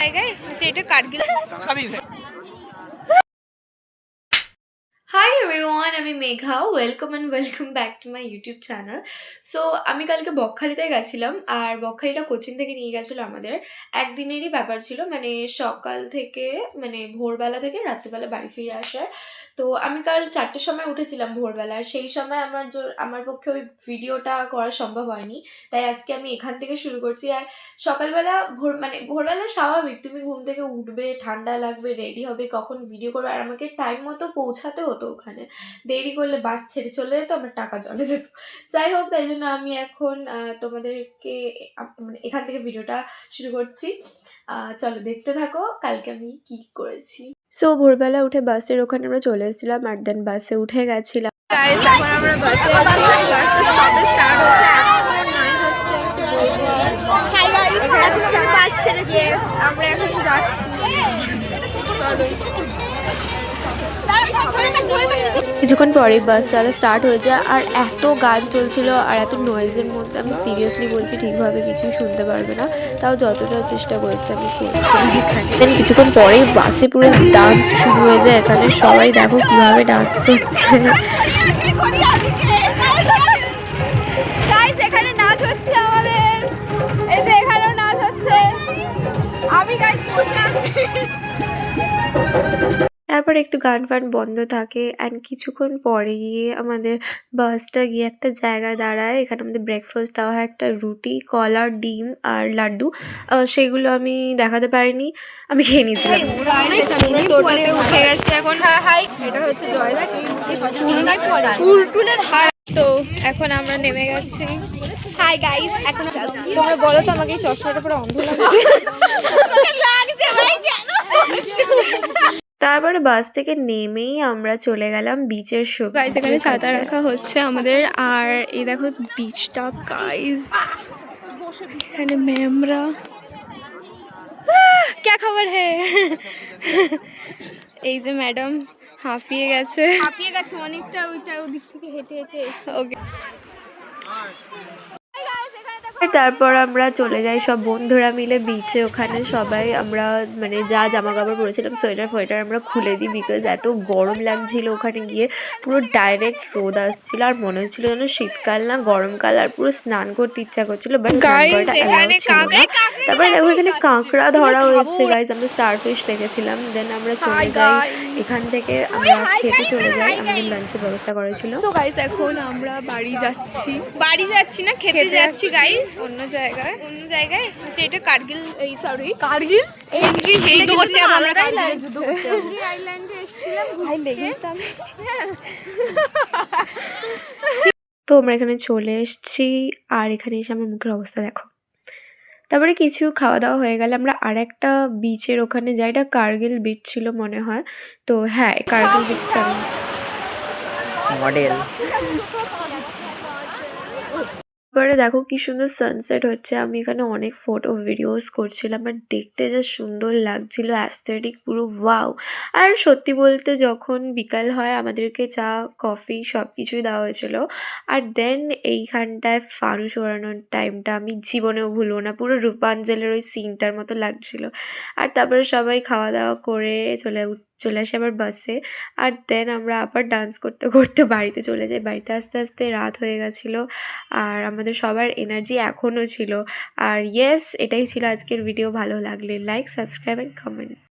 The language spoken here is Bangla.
জায়গায় হচ্ছে এটা কার্গিল। হাই এভরিওয়ান, আমি Megha. Welcome back to my YouTube channel. So আমি কালকে বকখালিতে গেছিলাম, আর বকখালিটা কোচিন থেকে নিয়ে গেছিলো আমাদের। একদিনেরই ব্যাপার ছিল, মানে সকাল থেকে, মানে ভোরবেলা থেকে রাত্রিবেলা বাড়ি ফিরে আসার। তো আমি কাল 4টের সময় উঠেছিলাম ভোরবেলা, আর সেই সময় আমার পক্ষে ওই ভিডিওটা করা সম্ভব হয়নি। তাই আজকে আমি এখান থেকে শুরু করছি। আর সকালবেলা ভোরবেলা স্বাভাবিক, তুমি ঘুম থেকে উঠবে, ঠান্ডা লাগবে, রেডি হবে, কখন ভিডিও করবে। আর আমাকে টাইম মতো পৌঁছাতে হতো ওখানে, দেরি করলে বাস ছেড়ে চলে যেত, আমার টাকা চলে যেত। যাই হোক, তাই জন্য আমি এখন তোমাদেরকে মানে এখান থেকে ভিডিওটা শুরু করছি। চলো দেখতে থাকো কালকে আমি কি করেছি। সো ভোরবেলা উঠে বাসের ওখানে আমরা চলে এসেছিলাম, আর দেন বাসে উঠে গেছিলাম। গাইস, এখন আমরা বাসে আছি, বাসটা সবে স্টার্ট হচ্ছে, এখন নয়েজ হচ্ছে। হাই গাইস, এখন আমাদের বাস ছেড়েছে, আমরা এখন যাচ্ছি। চলো। কিছুক্ষণ পরেই বাস চালা স্টার্ট হয়ে যায়, আর এত গান চলছিল আর এত নয়েজের মধ্যে আমি সিরিয়াসলি বলছি ঠিকভাবে কিছুই শুনতে পারবে না, তাও যতটা চেষ্টা করেছি আমি করছিলাম এখানে। দেন কিছুক্ষণ পরেই বাসে পুরো ডান্স শুরু হয়ে যায়। এখানে সবাই দেখো কিভাবে ডান্স করছে। এখানে নাচ হচ্ছে আমাদের, এই যে এখানেও নাচ হচ্ছে, আমি গাইস বসে আছি। তারপর একটু গান ফান বন্ধ থাকে, অ্যান্ড কিছুক্ষণ পরে গিয়ে আমাদের বাসটা গিয়ে একটা জায়গায় দাঁড়ায়। এখানে আমাদের ব্রেকফাস্ট দেওয়া হয়, একটা রুটি, কলা, ডিম আর লাড্ডু। সেগুলো আমি দেখাতে পারিনি, আমি খেয়ে নিয়েছিলাম। উঠে গেছি এখন। এটা হচ্ছে চুলটুলের হার। তো এখন আমরা নেমে গেছি। হাই গাইস, এখন তোমরা বলো তো আমাকে এই চশমাটা পুরো অন্ধ লাগছে ভাই কেন? তারপরে বাস থেকে নেমেই আমরা চলে গেলাম বিচের শো। গাইস, এখানে ছাতা রাখা হচ্ছে আমাদের, আর এই দেখো বিচটা গাইস। এখানে ম্যামরা क्या खबर है? এই যে ম্যাডাম হাঁপিয়ে গেছে অনেকটা, ওইটা ওদিক থেকে হেঁটে হেঁটে। ওকে, তারপর আমরা চলে যাই সব বন্ধুরা মিলে বিচে। ওখানে সবাই আমরা মানে যা জামা কাপড় পরেছিলাম, সোয়েটার ফোয়েটার আমরা খুলে দিই, বিকজ এত গরম লাগছিল ওখানে গিয়ে। পুরো ডাইরেক্ট রোদ আসছিল, আর মনে হচ্ছিল যেন শীতকাল না গরমকাল, আর পুরো স্নান করতে ইচ্ছা করছিল, বাট স্নান করাটা অ্যালাউ ছিল না। তারপরে দেখো এখানে কাঁকড়া ধরা হয়েছে গাইজ, আমরা স্টার ফিশ দেখেছিলাম। দেন আমরা চলে যাই এখান থেকে, আমরা খেতে চলে যাই, আমাদের লাঞ্চের ব্যবস্থা করেছিল। তো গাইজ এখন আমরা বাড়ি যাচ্ছি না, খেতে যাচ্ছি গাইজ অন্য জায়গায় হচ্ছে এটা কার্গিল, এই সরি কার্গিল যুদ্ধ করতে হবে, আমরা কার্গিল আইল্যান্ডে এসেছিলাম ঘুরতে। তো আমরা এখানে চলে এসেছি, আর এখানে এসে আমার মুখের অবস্থা দেখো। তারপরে কিছু খাওয়া দাওয়া হয়ে গেলে আমরা আরেকটা বিচের ওখানে যাই, এটা কার্গিল বিচ ছিল মনে হয়। তো হ্যাঁ, কার্গিল বিচ মডেল। এবারে দেখো কি সুন্দর সানসেট হচ্ছে। আমি এখানে অনেক ফটো ভিডিওস করছিলাম, আর দেখতে যা সুন্দর লাগছিল, অ্যাস্থেটিক পুরো ওয়াও। আর সত্যি বলতে যখন বিকাল হয় আমাদেরকে চা কফি সব কিছুই দেওয়া হয়েছিল। আর দেন এইখানটায় ফানুস ওড়ানোর টাইমটা আমি জীবনেও ভুলবো না, পুরো রূপাঞ্জলের ওই সিনটার মতো লাগছিল। আর তারপরে সবাই খাওয়া দাওয়া করে চলে আসে আবার বাসে। আর দেন আমরা আবার ডান্স করতে করতে বাড়িতে চলে যাই। বাড়িতে আস্তে আস্তে রাত হয়ে গেছিলো, আর আমাদের সবার এনার্জি এখনও ছিল। আর ইয়েস, এটাই ছিল আজকের ভিডিও। ভালো লাগলে লাইক, সাবস্ক্রাইব অ্যান্ড কমেন্ট।